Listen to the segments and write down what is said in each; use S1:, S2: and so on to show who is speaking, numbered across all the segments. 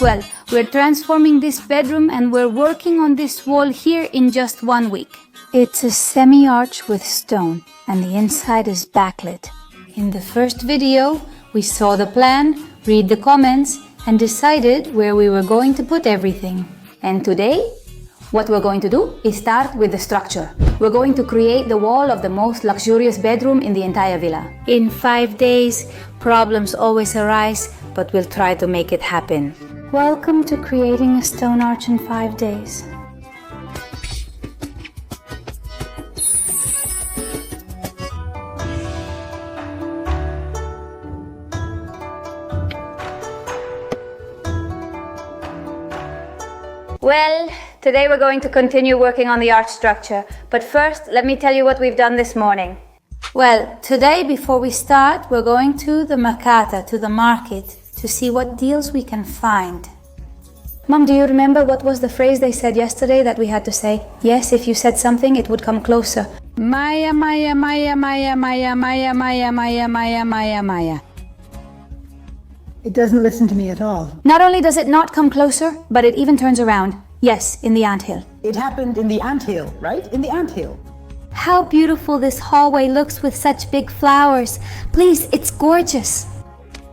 S1: Well, we're transforming this bedroom and we're working on this wall here in just 1 week. It's a semi-arch with stone and the inside is backlit. In the first video, we saw the plan, read the comments, and decided where we were going to put everything. And today, what we're going to do is start with the structure. We're going to create the wall of the most luxurious bedroom in the entire villa. In 5 days, problems always arise, but we'll try to make it happen. Welcome to creating a stone arch in 5 days. Well, today we're going to continue working on the arch structure, but first let me tell you what we've done this morning. Well, today before we start, we're going to the Mercata, to the market, to see what deals we can find. Mom, do you remember what was the phrase they said yesterday that we had to say? Yes, if you said something, it would come closer. Maya, Maya, Maya, Maya, Maya, Maya, Maya, Maya, Maya, Maya, Maya.
S2: It doesn't listen to me at all.
S1: Not only does it not come closer, but it even turns around. Yes, in the anthill.
S2: It happened in the anthill, right? In the anthill.
S1: How beautiful this hallway looks with such big flowers. Please, it's gorgeous.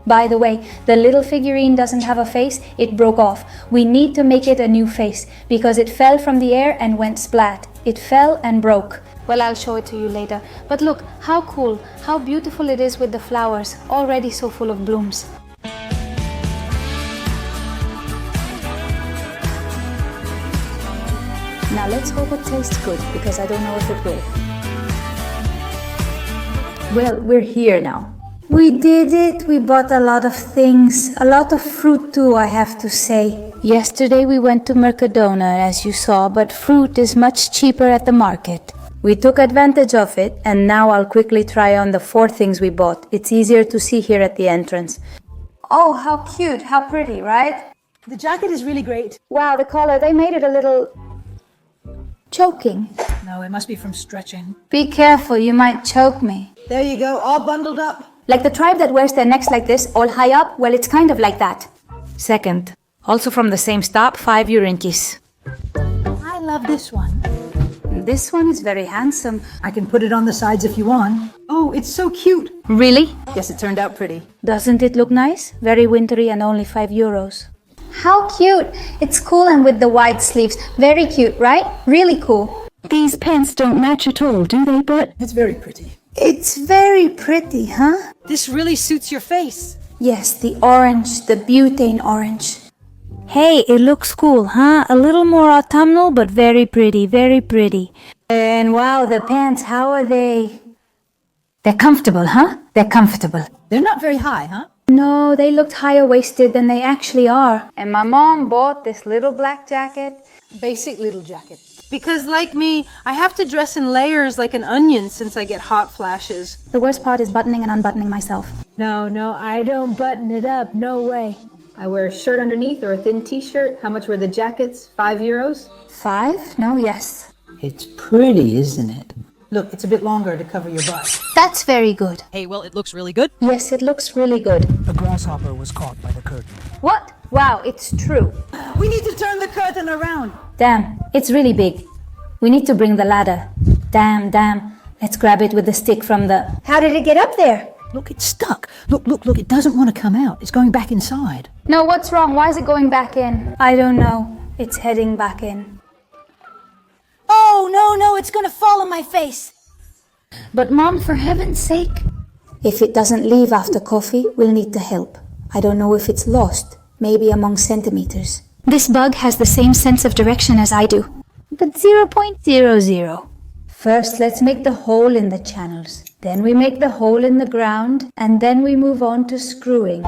S1: By the way, the little figurine doesn't have a face, it broke off. We need to make it a new face because it fell from the air and went splat. It fell and broke. Well, I'll show it to you later. But look, how cool, how beautiful it is with the flowers, already so full of blooms. Now let's hope it tastes good, because I don't know if it will. Well, we're here now. We did it! We bought a lot of things. A lot of fruit too, I have to say. Yesterday we went to Mercadona, as you saw, but fruit is much cheaper at the market. We took advantage of it, and now I'll quickly try on the 4 things we bought. It's easier to see here at the entrance. Oh, how cute! How pretty, right?
S2: The jacket is really great.
S1: Wow, the collar, they made it a little choking.
S2: No, it must be from stretching.
S1: Be careful, you might choke me.
S2: There you go, all bundled up.
S1: Like the tribe that wears their necks like this, all high up, well, it's kind of like that. Second, also from the same stop, 5 Urinkis.
S2: I love this one.
S1: This one is very handsome.
S2: I can put it on the sides if you want. Oh, it's so cute.
S1: Really?
S2: Yes, it turned out pretty.
S1: Doesn't it look nice? Very wintry and only 5 euros. How cute! It's cool and with the wide sleeves. Very cute, right? Really cool.
S3: These pants don't match at all, do they, but...
S2: It's very pretty.
S1: It's very pretty, huh?
S2: This really suits your face.
S1: Yes, the orange, the butane orange. Hey, it looks cool, huh? A little more autumnal, but very pretty, very pretty. And wow, the pants, how are they? They're comfortable, huh? They're comfortable.
S2: They're not very high, huh?
S1: No, they looked higher waisted than they actually are. And my mom bought this little black jacket.
S2: Basic little jacket. Because like me, I have to dress in layers like an onion since I get hot flashes.
S1: The worst part is buttoning and unbuttoning myself.
S2: No, I don't button it up. No way. I wear a shirt underneath or a thin t-shirt. How much were the jackets? 5 euros?
S1: 5? No, yes.
S2: It's pretty, isn't it? Look, it's a bit longer to cover your butt.
S1: That's very good.
S4: Hey, well, it looks really good.
S1: Yes, it looks really good.
S5: A grasshopper was caught by the curtain.
S1: What? Wow, it's true.
S2: We need to turn the curtain around.
S1: Damn, it's really big. We need to bring the ladder. Damn. Let's grab it with the stick from the... How did it get up there?
S2: Look, it's stuck. Look, it doesn't want to come out. It's going back inside.
S1: No, what's wrong? Why is it going back in? I don't know. It's heading back in.
S2: Oh, no, it's gonna fall on my face.
S1: But Mom, for heaven's sake. If it doesn't leave after coffee, we'll need the help. I don't know if it's lost. Maybe among centimeters. This bug has the same sense of direction as I do. But 0.00. First, let's make the hole in the channels. Then we make the hole in the ground. And then we move on to screwing.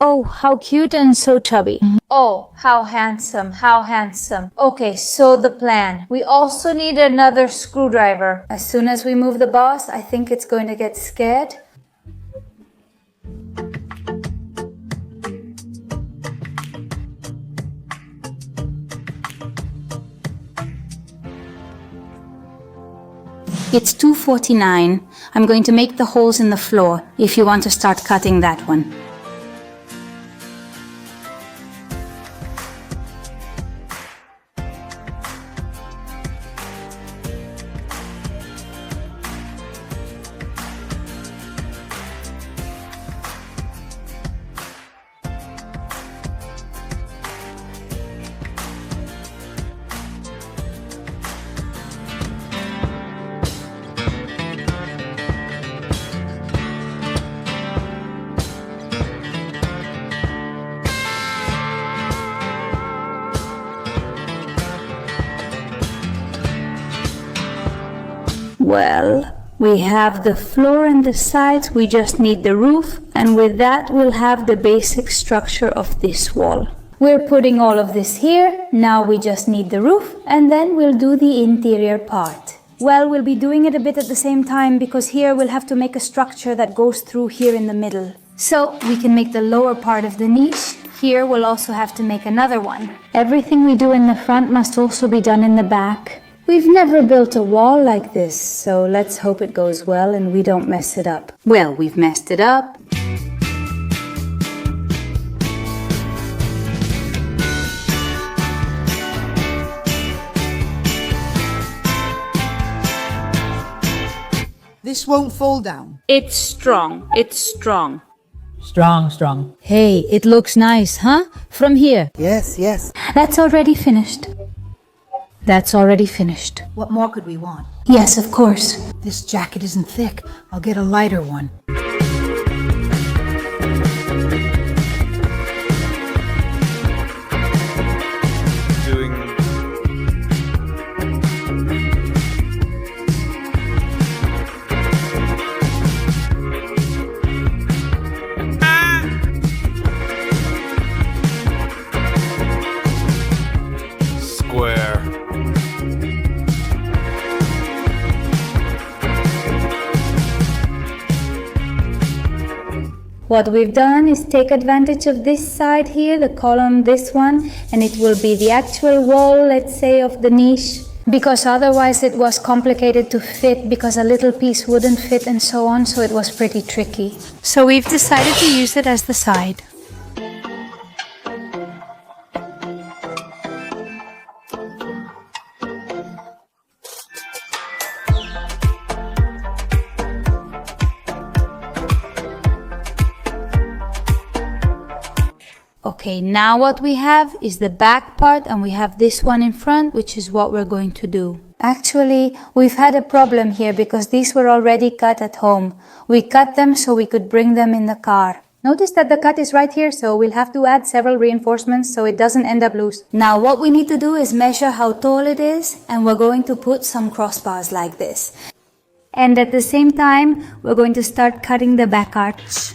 S1: Oh, how cute and so chubby. Oh, how handsome, how handsome. Okay, so the plan. We also need another screwdriver. As soon as we move the boss, I think it's going to get scared. It's 2:49. I'm going to make the holes in the floor if you want to start cutting that one. Well, we have the floor and the sides, we just need the roof, and with that we'll have the basic structure of this wall. We're putting all of this here, now we just need the roof, and then we'll do the interior part. Well, we'll be doing it a bit at the same time because here we'll have to make a structure that goes through here in the middle. So we can make the lower part of the niche. Here we'll also have to make another one. Everything we do in the front must also be done in the back. We've never built a wall like this, so let's hope it goes well and we don't mess it up. Well, we've messed it up.
S4: This won't fall down.
S1: It's strong. It's strong.
S5: Strong.
S1: Hey, it looks nice, huh? From here.
S4: Yes, yes.
S1: That's already finished. That's already finished.
S4: What more could we want?
S1: Yes, of course.
S4: This jacket isn't thick. I'll get a lighter one.
S6: Square.
S1: What we've done is take advantage of this side here, the column, this one, and it will be the actual wall, let's say, of the niche. Because otherwise it was complicated to fit because a little piece wouldn't fit and so on, so it was pretty tricky. So we've decided to use it as the side. Okay, now what we have is the back part and we have this one in front, which is what we're going to do. Actually, we've had a problem here because these were already cut at home. We cut them so we could bring them in the car. Notice that the cut is right here, so we'll have to add several reinforcements so it doesn't end up loose. Now what we need to do is measure how tall it is, and we're going to put some crossbars like this. And at the same time, we're going to start cutting the back arch.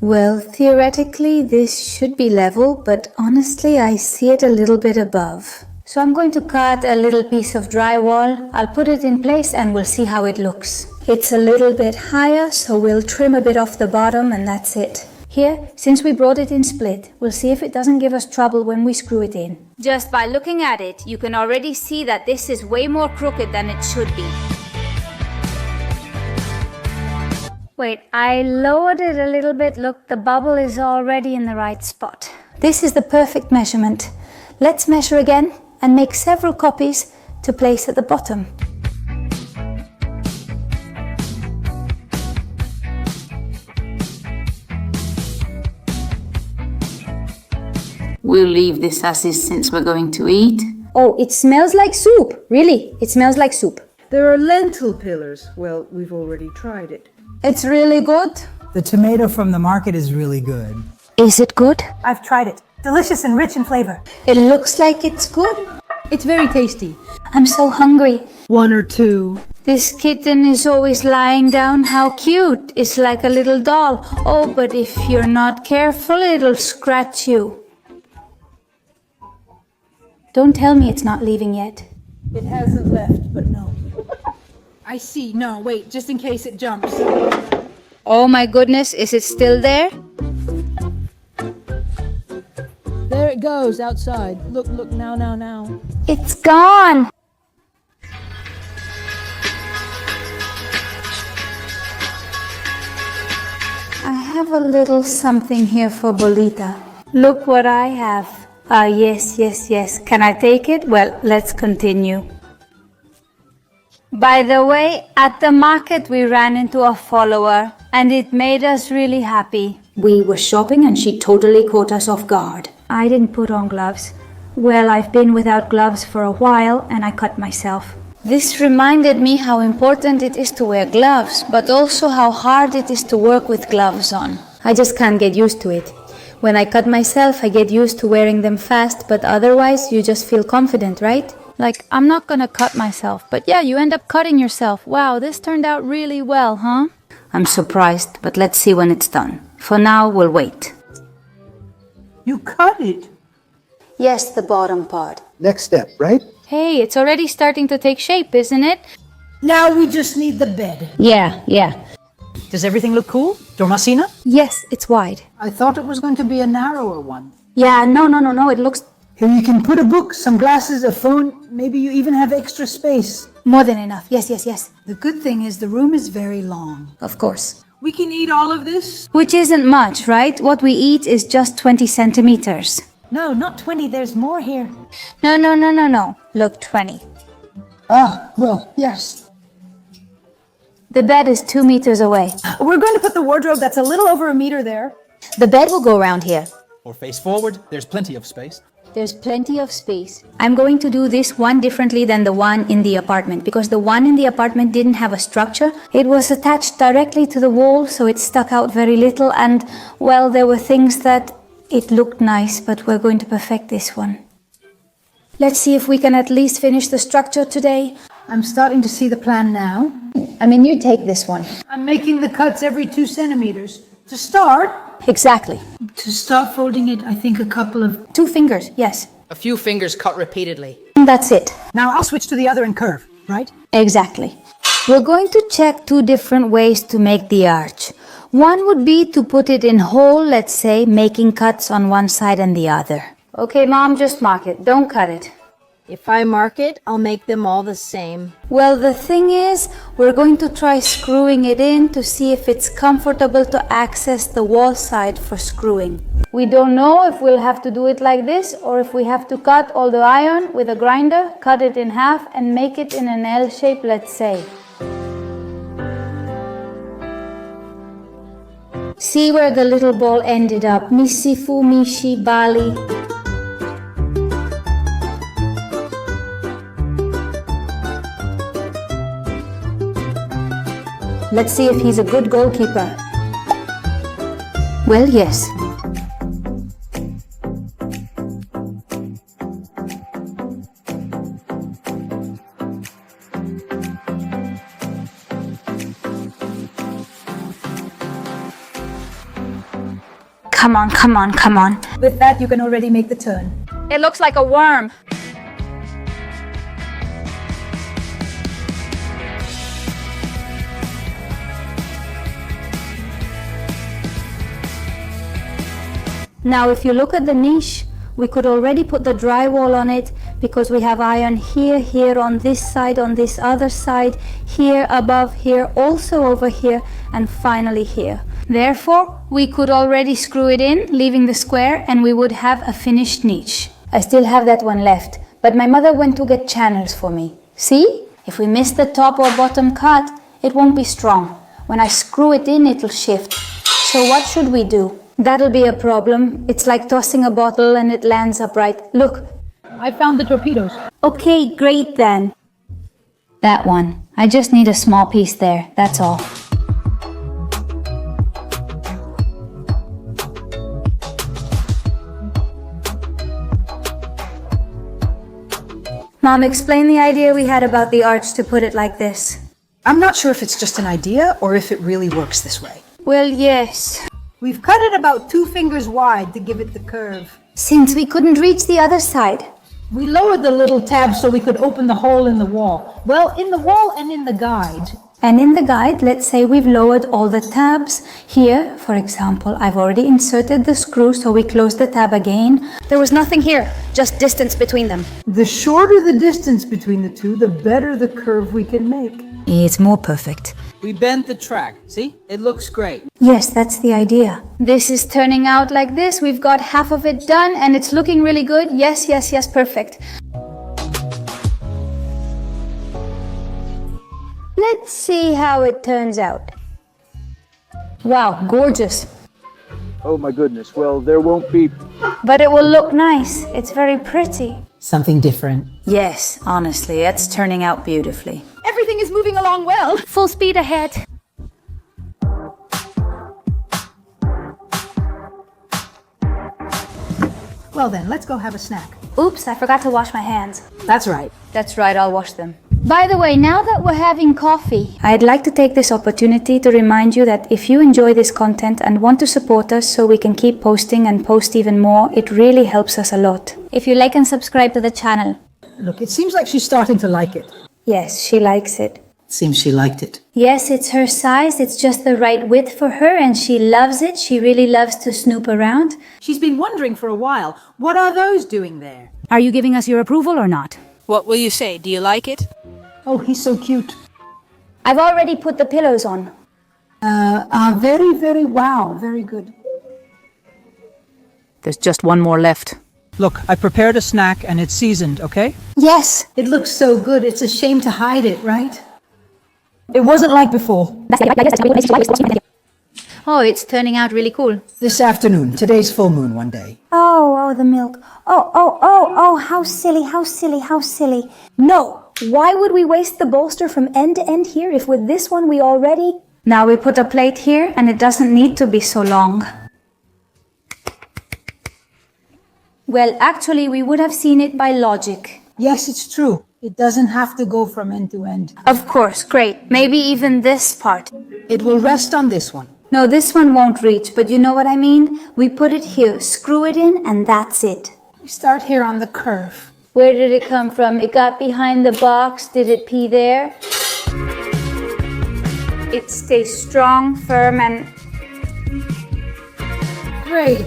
S1: Well, theoretically this should be level, but honestly I see it a little bit above. So I'm going to cut a little piece of drywall. I'll put it in place and we'll see how it looks. It's a little bit higher, so we'll trim a bit off the bottom and that's it. Here, since we brought it in split, we'll see if it doesn't give us trouble when we screw it in. Just by looking at it, you can already see that this is way more crooked than it should be. Wait, I lowered it a little bit. Look, the bubble is already in the right spot. This is the perfect measurement. Let's measure again and make several copies to place at the bottom. We'll leave this as is since we're going to eat. Oh, it smells like soup. Really, it smells like soup.
S4: There are lentil pillars. Well, we've already tried it.
S1: It's really good.
S5: The tomato from the market is really good.
S1: Is it good?
S7: I've tried it. Delicious and rich in flavor.
S1: It looks like it's good.
S4: It's very tasty.
S1: I'm so hungry.
S4: One or two.
S1: This kitten is always lying down. How cute. It's like a little doll. Oh, but if you're not careful, it'll scratch you. Don't tell me it's not leaving yet.
S4: It hasn't left, but no. I see. No, wait, just in case it jumps.
S1: Oh my goodness, is it still there?
S4: goes outside. Look, look, now.
S1: It's gone! I have a little something here for Bolita. Look what I have. Yes. Can I take it? Well, let's continue. By the way, at the market we ran into a follower and it made us really happy. We were shopping and she totally caught us off guard. I didn't put on gloves. Well, I've been without gloves for a while and I cut myself. This reminded me how important it is to wear gloves, but also how hard it is to work with gloves on. I just can't get used to it. When I cut myself, I get used to wearing them fast, but otherwise you just feel confident, right? Like, I'm not gonna cut myself, but yeah, you end up cutting yourself. Wow, this turned out really well, huh? I'm surprised, but let's see when it's done. For now, we'll wait.
S5: You cut it.
S1: Yes, the bottom part.
S8: Next step, right?
S1: Hey, it's already starting to take shape, isn't it?
S5: Now we just need the bed.
S1: Yeah.
S5: Does everything look cool, Dormasina?
S1: Yes, it's wide.
S5: I thought it was going to be a narrower one.
S1: Yeah, no, it looks
S5: Here you can put a book, some glasses, a phone, maybe you even have extra space.
S1: more than enough. Yes.
S5: The good thing is the room is very long.
S1: Of course.
S5: We can eat all of this?
S1: Which isn't much, right? What we eat is just 20 centimeters.
S7: No, not 20. There's more here.
S1: No. Look, 20.
S5: Ah, well, yes.
S1: The bed is 2 meters away.
S7: We're going to put the wardrobe that's a little over a meter there.
S1: The bed will go around here.
S9: Or face forward, there's plenty of space.
S1: There's plenty of space. I'm going to do this one differently than the one in the apartment because the one in the apartment didn't have a structure. It was attached directly to the wall, so it stuck out very little and, well, there were things that it looked nice, but we're going to perfect this one. Let's see if we can at least finish the structure today.
S5: I'm starting to see the plan now.
S1: I mean, you take this one.
S5: I'm making the cuts every 2 centimeters. To start,
S1: Exactly.
S5: to start folding it, I think a couple of...
S1: 2 fingers, yes.
S10: A few fingers cut repeatedly.
S1: That's it.
S5: Now I'll switch to the other and curve, right?
S1: Exactly. We're going to check 2 different ways to make the arch. One would be to put it in whole, let's say, making cuts on one side and the other. Okay, Mom, just mark it. Don't cut it.
S11: If I mark it, I'll make them all the same.
S1: Well, the thing is, we're going to try screwing it in to see if it's comfortable to access the wall side for screwing. We don't know if we'll have to do it like this or if we have to cut all the iron with a grinder, cut it in half and make it in an L shape, let's say. See where the little ball ended up. Misifu, Mishi, Bali. Let's see if he's a good goalkeeper. Well, yes. Come on.
S7: With that, you can already make the turn.
S1: It looks like a worm. Now, if you look at the niche, we could already put the drywall on it because we have iron here on this side, on this other side, here, above here, also over here, and finally here. Therefore, we could already screw it in, leaving the square, and we would have a finished niche. I still have that one left, but my mother went to get channels for me. See? If we miss the top or bottom cut, it won't be strong. When I screw it in, it'll shift. So what should we do? That'll be a problem. It's like tossing a bottle and it lands upright. Look.
S2: I found the torpedoes.
S1: Okay, great then. That one. I just need a small piece there, that's all. Mom, explain the idea we had about the arch to put it like this.
S5: I'm not sure if it's just an idea or if it really works this way.
S1: Well, yes.
S5: We've cut it about 2 fingers wide to give it the curve.
S1: Since we couldn't reach the other side.
S2: We lowered the little tab so we could open the hole in the wall. Well, in the wall and in the guide,
S1: And in the guide, let's say we've lowered all the tabs. Here, for example, I've already inserted the screw, so we close the tab again. There was nothing here, just distance between them.
S5: The shorter the distance between the two, the better the curve we can make.
S1: It's more perfect.
S9: We bent the track. See? It looks great.
S1: Yes, that's the idea. This is turning out like this. We've got half of it done and it's looking really good. Yes, yes, yes, perfect. Let's see how it turns out. Wow, gorgeous.
S8: Oh my goodness, well, there won't be...
S1: But it will look nice. It's very pretty.
S5: Something different.
S1: Yes, honestly, it's turning out beautifully.
S7: Everything is moving along well.
S1: Full speed ahead.
S7: Well then, let's go have a snack.
S1: Oops, I forgot to wash my hands.
S7: That's right.
S1: That's right, I'll wash them. By the way, now that we're having coffee, I'd like to take this opportunity to remind you that if you enjoy this content and want to support us so we can keep posting and post even more, it really helps us a lot. If you like and subscribe to the channel.
S5: Look, it seems like she's starting to like it.
S1: Yes, she likes it.
S5: Seems she liked it.
S1: Yes, it's her size, it's just the right width for her and she loves it. She really loves to snoop around.
S4: She's been wondering for a while, what are those doing there?
S3: Are you giving us your approval or not?
S10: What will you say? Do you like it?
S5: Oh, he's so cute.
S1: I've already put the pillows on.
S5: Very, wow, very good.
S10: There's just one more left.
S9: Look, I prepared a snack and it's seasoned, okay?
S1: Yes.
S5: It looks so good, it's a shame to hide it, right? It wasn't like before.
S1: Oh, it's turning out really cool.
S5: This afternoon, today's full moon one day.
S1: Oh, the milk. Oh, how silly, how silly, how silly. No, why would we waste the bolster from end to end here if with this one we already... Now we put a plate here and it doesn't need to be so long. Well, actually, we would have seen it by logic.
S5: Yes, it's true. It doesn't have to go from end to end.
S1: Of course, great. Maybe even this part.
S5: It will rest on this one.
S1: No, this one won't reach, but you know what I mean? We put it here, screw it in, and that's it.
S5: We start here on the curve.
S1: Where did it come from? It got behind the box. Did it pee there? It stays strong, firm, and...
S5: Great.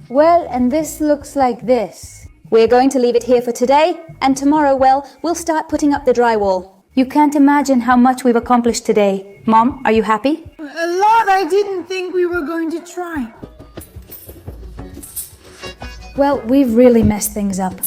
S1: Well, and this looks like this. We're going to leave it here for today, and tomorrow, well, we'll start putting up the drywall. You can't imagine how much we've accomplished today. Mom, are you happy?
S5: A lot I didn't think we were going to try.
S1: Well, we've really messed things up.